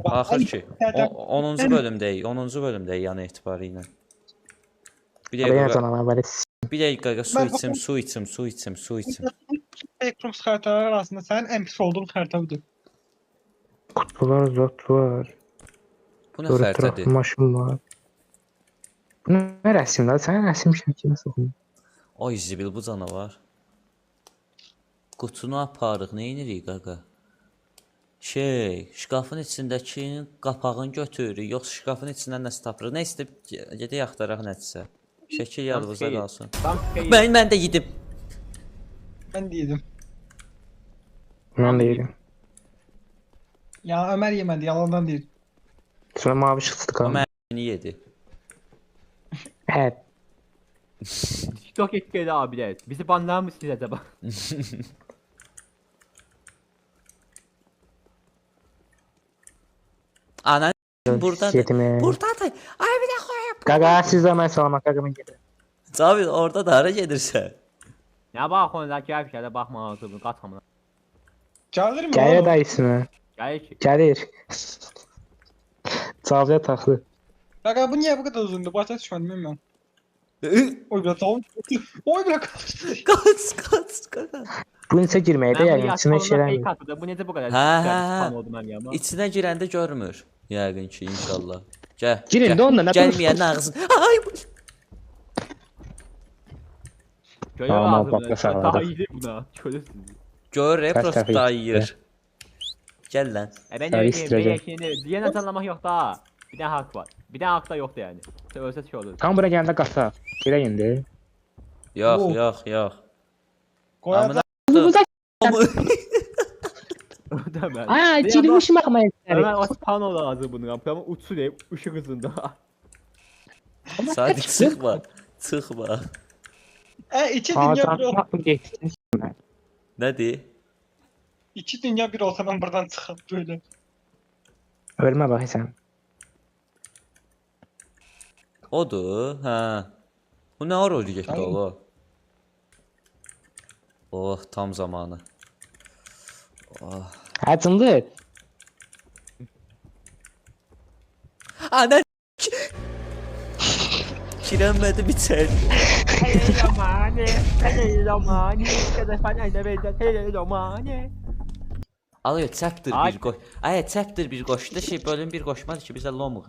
Axır ki 10-cu bölümdəyik, 10-cu bölümdəyik yəni etibarı ilə. Bir Araya dəqiqə, canavar böyle. bir dəqiqə su içim. Backroom xəritələri arasında sənin ən pis olduğun xəritə budur. Kutular, zotlar. Bu nə Sonra xəritədir? trafik maşın var. Bu ne resimler? Sen resim şekline sokun. Ay zibil bu canavar. Qutunu aparıq, nə edirik qaqa? Şkafın içindəki qapağını götürürük, yoxsa şkafın içindən nəsə tapırıq? Nə istəyib gedək axtaraq nədirsə. Şəkil yadımızda qalsın. Mən də yedim. Ben dedim. Ben de yerim. Ya Ömer yemedi, yalandan değil. Sonra mavi çıktı O kaldı. məni yedi. Evet. TikTok etkili abiler. Bizi banlar mısınız acaba? Ana buradadır. Yetime. Buradadır. Ay bir də qoyub. Gaga siz de ben salamat. Gaga ben giderim. Cavid orada da hara gedirsən? Ne bak ona gel bir şeyde bakma ağzını katmına. Gelir mi Gelir oğlum? dayısını. Gel ki. Gelir. Çalcaya taklı. Kanka bu niye bu kadar uzundu? Başa düşmedim bilmiyorum. Oy biraz tamam. Oy biraz Kaç qaqa. Bu ise girmeye de Ben yani bunu içine yaşamda şeyler fake atladım. Bu nece bu kadar? Ha. Spam oldu ben ya. İçinə girəndə görmür. Yəqin ki, inşallah. Gəl. Girin gəl. də onunla, nə Gəlməyən ağzın. Ay bu. Köle Ama ağzımda. bak da sağladı. Daha iyi buna. Kölesiniz. Gör Ters prosto tərəfə dayıyır. Gəl lan. Ben Sarı de istirəcəm. diyen tanımak yok da. Bir tane hak var. Bir tane hak da yoktu yani. Ölse şey olur. Tam buraya geldi kasa. Gire indi. Yox, Oo. yox. Koyar da O da ben. Aa Bir girmişim bakmaya. Ömer o pano lazım bunu yapıyor ama uçsu diye ışık hızında. Sadiq çıxma. Çıxma. iki Aa dünya bir tanıtmak mı geçti? Nədir? iki dünya bir olsa ben buradan çıkıp böyle. Ölme bak sen. Odur, hə. Bu nə ara getdi Aynen. ola? Oh, tam zamanı. Oh. Acındı. Ana Girənmədim içəri. Hey romani, hey romani, kada falan da beyler, hey romani. Alıyor chapter Ay. 1 qoş. Ay chapter 1 qoşdu şey bölüm 1 qoşmadı ki bizə lomuğu.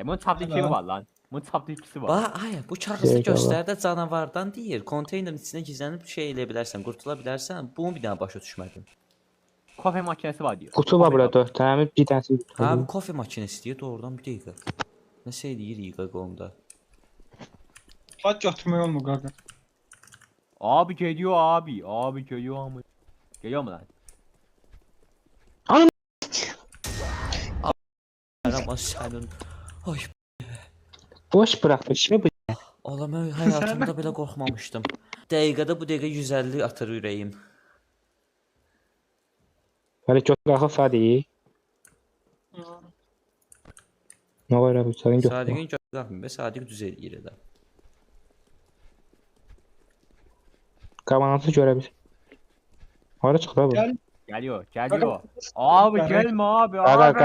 Bunun çaplı iki var lan. Bunun çaplı ikisi var. Bax, ay bu kağızı Şey, göstərdə canavardan deyir. Konteynerin içinə gizlənib şey eləyə bilərsən, qurtula bilərsən. Bunu bir dənə başa düşmədim. Kofe makinesi var diyor. Kutu var burada 4 tane. Bir tanesi Ha, bu kofe makinesi deyir doğrudan bir dəqiqə. Nəsə eləyir yiqaq onda. Kaç götürmüyor mu kanka? Abi geliyor abi. Abi geliyor ama. Geliyor mu lan? Amma sənin. Ay, Boş bıraktı. Şimdi bu. Allah mən həyatımda belə qorxmamışdım. Dəqiqədə bu dəqiqə 150 atır ürəyim. Böyle çok kalkıp Sadi. Ne var abi? Senin yok. Sadiqin qalxmır, Sadiq düz eləyir də. Kavanası görebilir. Hara çıktı abi? Gel. Geliyor. Geliyor. Abi gelme abi. Gaga Abi.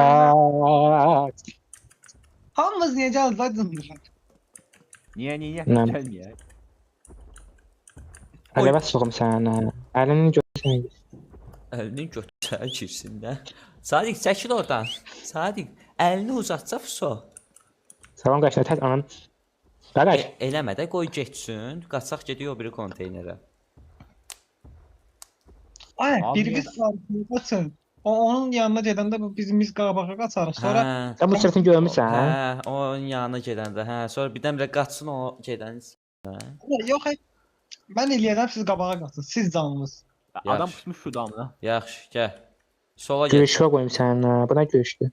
kaç. Hamımız niye geldi lan? Niye? Ne? Gelmiyor. Hadi bas sokum sana. Elini görsün. Əlinin götürsə girsin də. Sadiq çəkil oradan. Sadiq, əlini uzatsa fso. Salam kaçına tez anan. Gaga. Eləmə də qoy getsin. Qaçaq gediyor o biri konteynerə. Ay Abi biri ya. biz kaçın. Onun yanına gedəndə bu biz qabağa qaçarıq. Sonra Hə, Sen bu sırtını görmüşsən. hə, onun yanına gedəndə, hə, sonra birdən bir qaçsın o gedən. yok hayır. Ben eləyərəm siz qabağa qaçın. Siz canınız. Adam Yaxşı. pusmuş şurada amına. Yaxşı, gəl. Sola gəl. Görüşüyor koyayım sen. Buna görüştü.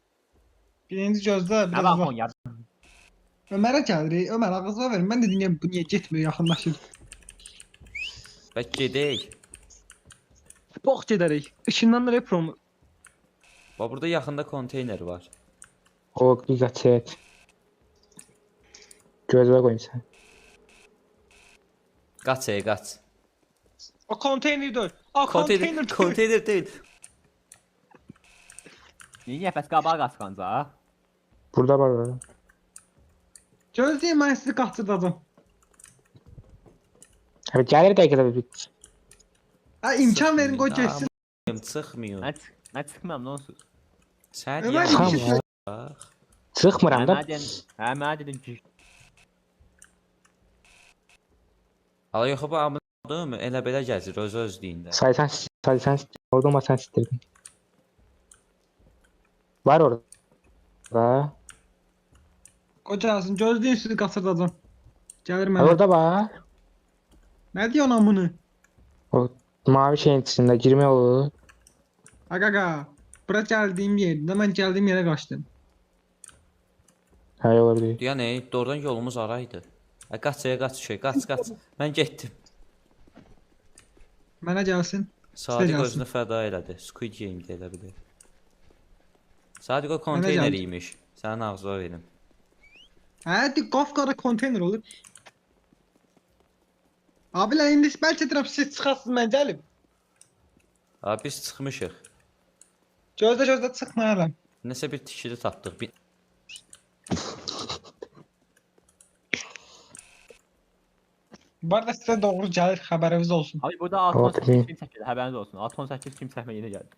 Birinci gözlə Ne biraz bak bak. on ya. Ömer'e gəlir. Ömer ağzına verin. Ben de dinleyeyim bu niye getmiyor yaxınlaşır. Bək gedək. Box gedərik. Işınlanır Eprom. Bax burada yaxında konteyner var. O güzel çet. Gözüne koyayım sen. Qaç, qaç. O konteyner dur. O Konteyner, konteyner dur. konteyner deyil. Niyə bəs qabağa qaçqancaq? Burada var. Gözləyin mən sizi qaçırdacam. Abi gəlir dəqiqədə bir. Ha imkan verin qoy geçsin. Çıxmıyor. Mən çıxmıram, nə olsun? Sən Ömər, yəni iki Tamam. bax. Çıxmıram da. Mənə dedin ki, Ala yox bu amına elə belə gəzir öz deyində. Saysan orada olma sen sitirdin. Var orada. Qocasın gözləyin sizi qaçırdacam. Gəlir Var mənə. orada var. Nə diyorsun amını? O mavi şeyin içinde girme olur. Aga. Bura gəldiyim yerdə mən gəldiyim yerə qaçdım. Hayır olabilir. Yəni doğrudan yolumuz araydı. Qaç şey, qaç. Mən getdim. Mənə gəlsin. Sadiq gəlsin. özünü fəda elədi. Squid Game-də elə bilir. Sadiq o konteyner gəldi. imiş. Sənin ağzına verim. Hə, qafqara konteyner olur. Abilər indi bəlkə deyirəm siz çıxasınız mən gəlim. Abi biz çıxmışıq. Gözlə çıxmayalım. Nəsə bir tikili tapdıq. Bu arada sizə doğru gəlir xəbəriniz olsun. abi burada 68 kim çəkir, həbəriniz olsun. 68 kim çəkmə yenə gəldi.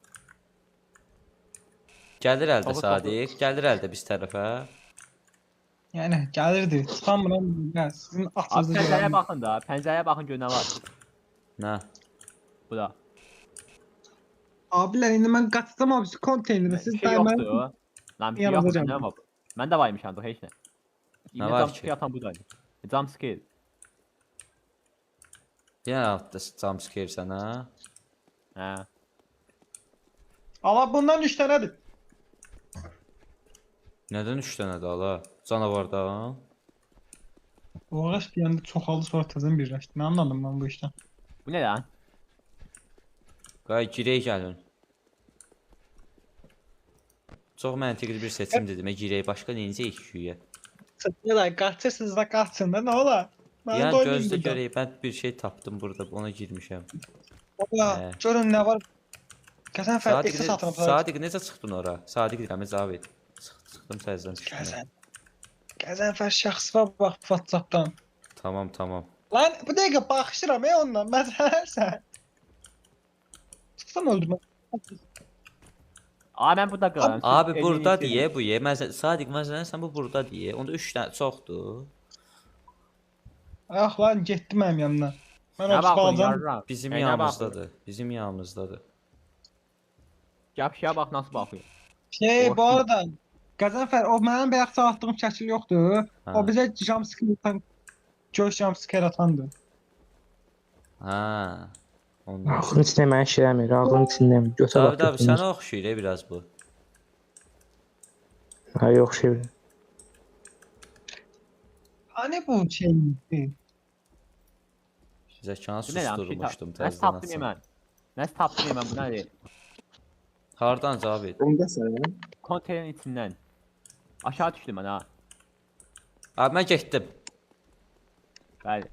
Gəlir əldə Baba, Sadiq, gəlir əldə biz tərəfə. Yəni gəlirdi. Çıxamıram. Hə, sizin Abi açınızı pəncərəyə görürəm. baxın da, pəncərəyə baxın gör nə var. Nə? Bu da. Abilər indi mən qaçsam abi siz konteynerə siz Bir şey dəyməli. yoxdur. Lan bir şey Yanılacağım. yoxdur, nə var? Mən də varmış ancaq heç nə. Nə Yine var jump ki? scare atan budaydı. Jump scare. Yenə altda jumpscare sənə. Hə. Allah bundan 3 dənədir. Nədən 3 dənədir ala? Canavardan. O ağac bir anda çoxaldı sonra təzən birləşdi. Nə anladım mən bu işdən? Bu nə lan? Qay girək gəlin. Çox məntiqli bir seçim dedim. Girək başqa neyəcəyik güyə? Sıçraylar qaçırsınız da qaçın da nə olar? Mən Yəni doymayım gözlə burada. görək. Mən bir şey tapdım burada. Ona girmişəm. Baba, Hə. görün nə var. Qəzən fərq Sadiq, eksi satıram. Sadiq necə çıxdın ora? Sadiq deyirəm, cavab et. Çıxdım təzədən çıxdım. Qəzən. Qəzən fərq şəxsivə bax WhatsApp-dan. Tamam. Lan bu dəqiqə baxışıram ondan. Məsələn. Çıxsam öldüm. Abi mən burada qalıram. siz Abi elini burada itirin. deyə bu ye. Sadiq məsələn sən bu burada deyə. Onda 3 dənə çoxdur. Ah lan getdi mənim yanımdan. Mən Nə o baxın qalacam. yarram. Bizim Nə yanımızdadır. Bizim yanımızdadır. Yapışa bax nasıl baxıyor. Şey bu arada Qəzənfər o mənim bayaq çağırdığım şəkil yoxdur. Ha. O bizə jumpscare atan göz jumpscare atandı. Ha. Ondan. Ağzın içinde mən işləmir. Ağzın içində mi? Götə David bax. abi sənə oxşuyur biraz bu. Ha yok şey. Hani bu şeydi? Zəkanı Bu nə lan? susturmuşdum Nəsə təzədən. tapdım açsam. mən. Nəsə tapdım mən bu nədir? Hardan cavab et? Konteynerin içindən. Aşağı düşdüm mən ha. Abi mən getdim. Bəli.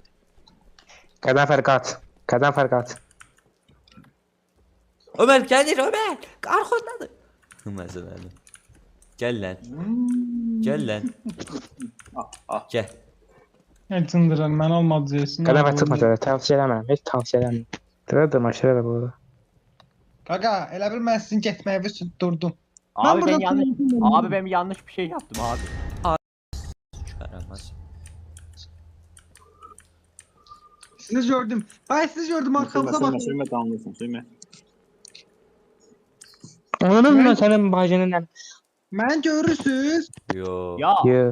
Qədənfər qaç. Qədənfər qaç. Ömer gəlir Ömer. Arxondadır. Məsələn. Gəl lan. Gəl lan. Gəl. Nə cındıran mən olmadı desin. Qədənfər çıxma görə. Tavsiyə eləmirəm. Heç tavsiyə eləmirəm. Dırıdır maşırı da burada. Qaqa, elə bil mən sizin getməyinizi durdum. Abi burada ben yanlış konuşuyorum. Abi ben yanlış bir şey yaptım abi. Yaramaz. Sizi gördüm. Ay sizi gördüm arkamıza bakın. Sürme damlasın sürme. Onun da senin bacının nə? Mən görürsüz. Yo. Ya Yo.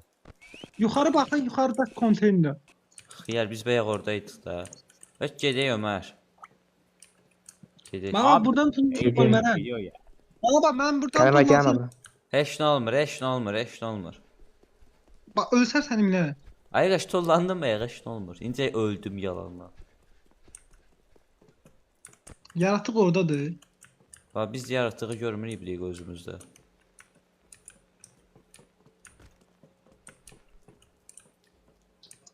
Yuxarı baxın, yuxarıda konteyner. Xiyar biz bayaq oradaydıq da. Bək gedək Ömer. Gedək. Baba Abi, buradan tutmuş geliyor, görmərəm. geliyor ya. Baba mən buradan Gəlmə tutmasın. gəlmə. Heç nə olmur, heç nə olmur, heç nə olmur. Bax ölsəm səni minərəm. Ay qaş tollandım bayaq, heç nə olmur. İncə öldüm yalanla. Yaratıq oradadır. Bax biz yaratığı görmürük bilik özümüzdə.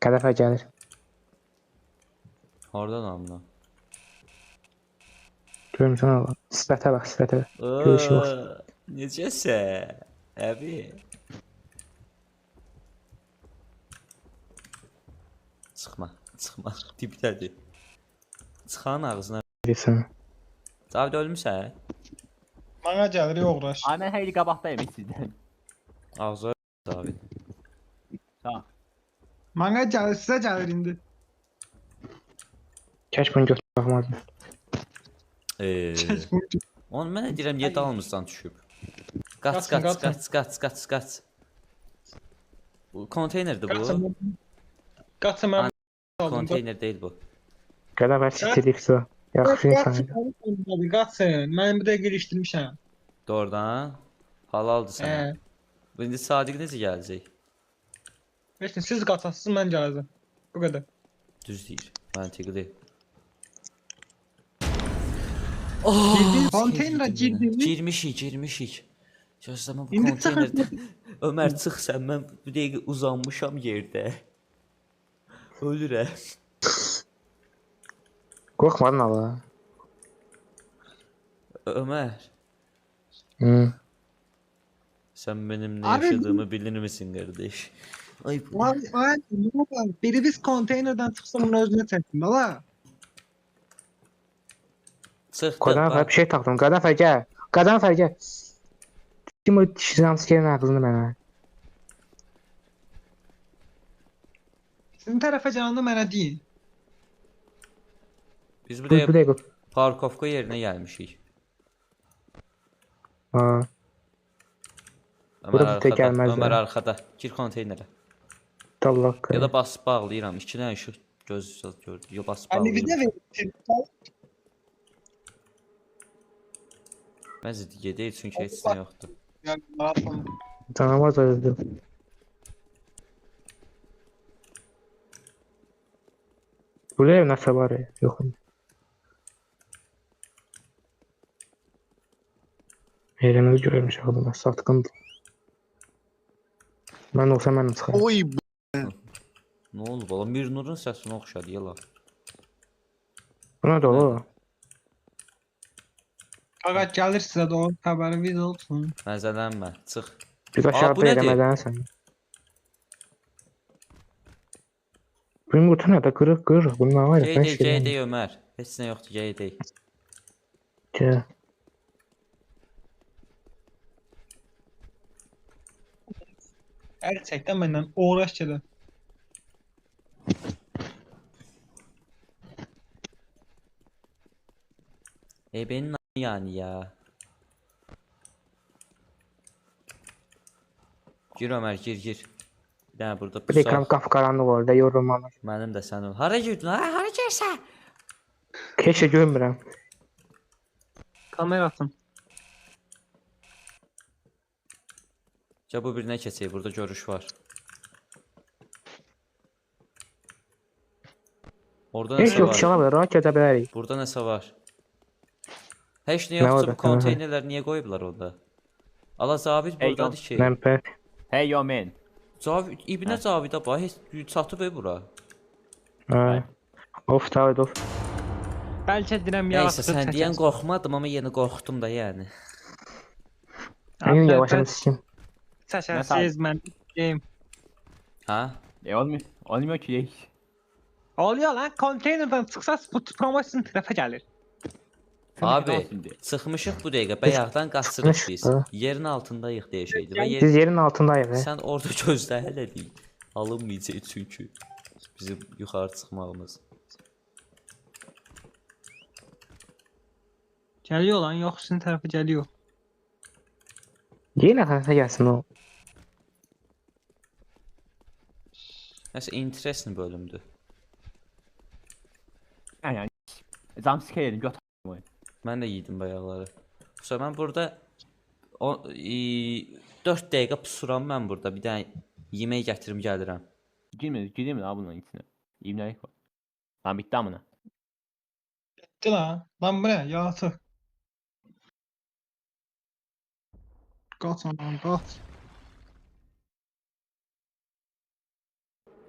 Qədənfər gəlir. Hardan anla? Görmüsən Allah. Sifətə bax, sifətə. Görüşü var. Necəsə? Əbi. Çıxma, çıxma. Dibdədir. Çıxan ağzına. Desən. Cavid ölmüsən? Bana gəlir yox Ay mən xeyli qabaqdayım sizdən. Ağzı Cavid. Sağ. Bana gəlir, sizə gəlir indi. Kəş bunu götürüb baxmadım. Onu mən də deyirəm, niyə dalımızdan düşüb? Qaç, Qaçın, qaç, qaçın. qaç, qaç, qaç, qaç. Bu konteynerdir bu. Qaçın mən aldım. Konteyner deyil bu. Qədər var Citrix-o. Yaxşı insan. Qaçın. Mən bir də girişdirmişəm. Doğrudan. Halaldır sənə. Hə. Bu indi Sadiq necə gələcək? Heç nə, siz qaçasınız, mən gələcəm. Bu qədər. Düz deyir. Məntiqli. Konteynerə girdiniz. Girmişik. Gözləmə bu İndi konteynerdə. Ömər çıx sən, mən bu dəqiqə uzanmışam yerdə. Ölürəm. Qorxmadın Allah. Ömər, Hı. sən mənim nə Abi, yaşadığımı bilir misin qardaş? Ay bu. Ay, biri biz konteynerdən çıxsa bunun özünə çəksin, ala. Çıxdı. Qadan bir şey taxdım. Qadan gəl. Qadan gəl. Kim o jumpscare'in ağzını mənə? Sizin tərəfə canlı mənə deyin. Biz Bu buraya dəqiqə. parkovka yerinə gəlmişik. Ha. Ömər Bura bizə arxada. gəlməzlər. Ömər arxada. Gir konteynerə. Dallaq. Ya da basıb bağlayıram. 2 dənə işıq göz gördü. Yo basıb Hani bir də bağlayıram. verin. Məncə gedək çünki heç nə yoxdur. Yəni, maraton. Canavar öldü. Burada ev nəsə var ya. Yox. Yerimizi görmüş adam. Satqındır. Mən olsa mən də çıxaram. Oy Nə oldu bala? Mirnurun səsinə oxşadı yala. Buna da o. Qaqa gəlir sizə də o xəbəriniz olsun. Məzələnmə. Çıx. Biz bu aşağıda nədir? eləmədən sən. Bunun qutu nə də qırıq. Bunun nə var ya? Gey Ömər. Heç nə yoxdur, gey. Gəl. Gerçəkdən məndən uğraş gəlir. Benim yani ya. Gir Ömər, gir. Bir dənə burada Bir ekran qapqaranlıq orada yorulmamış. Mənim də sən ol. Hara girdin? Hara girsən? Heç də görmürəm. Kamerasın. Ya bu birinə keçək, burada görüş var. Orada Heç nəsə yox, var? çıxala bilər, rahat gedə bilərik. Burada nəsə var? Heç nə Nə yoxsa var bu da? konteynerlər niyə qoyublar orada? Allah Cavid buradadır ki. Mən pə. Hey yo man. Cavid, İbnə Cavidə bax, heç çatıb bura. Ha. Of, David of. Bəlkə deyirəm Nəysə, yaratıcı sən deyən qorxmadım, amma yenə qorxdum da yəni. Mənim yavaşam sikim. Çəkəsiz mən deyim. Ha? Olmuyor ki hiç. Oluyor lan, konteynerdən çıxsaz bu promotion tərəfə gəlir. Abi, Şimdi. çıxmışıq bu dəqiqə, bayaqdan qaçırıq biz. Çıxmışıq. Yerin altındayıq deyəşəydi və Biz yerin altındayıq. sən orada gözlə hələ deyil. Alınmayacaq çünki bizim yuxarı çıxmağımız. Gəliyor lan, yox sizin tərəfə gəliyor. Yenə xəstə gəlsin o. Nəsə interesting bölümdür. Yani jumpscare yedim göt. Mən də yedim bayaqları. Sonra mən burada 4 dəqiqə pusuram mən burada. Bir dənə yemək gətirim gəlirəm. Girmedi abi bunun içine. İbnelik var. Lan bitti amına. Bitti lan. Lan bu nə? Yaratıq. Qaç lan, qaç.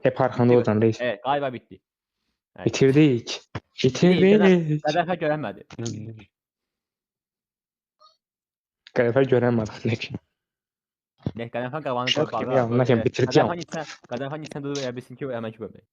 Hep arxanda olacam reis. Evet galiba bitti. Bitirdik. Bitirdik. Hedefe göremedi. Qəzəfər görənmədi. Ne, Qadınfan qavanı Uşaq kimi yanına kimi bitirəcəm. Qadınfan içsən durur elə bilsin ki, o əmək bölmək.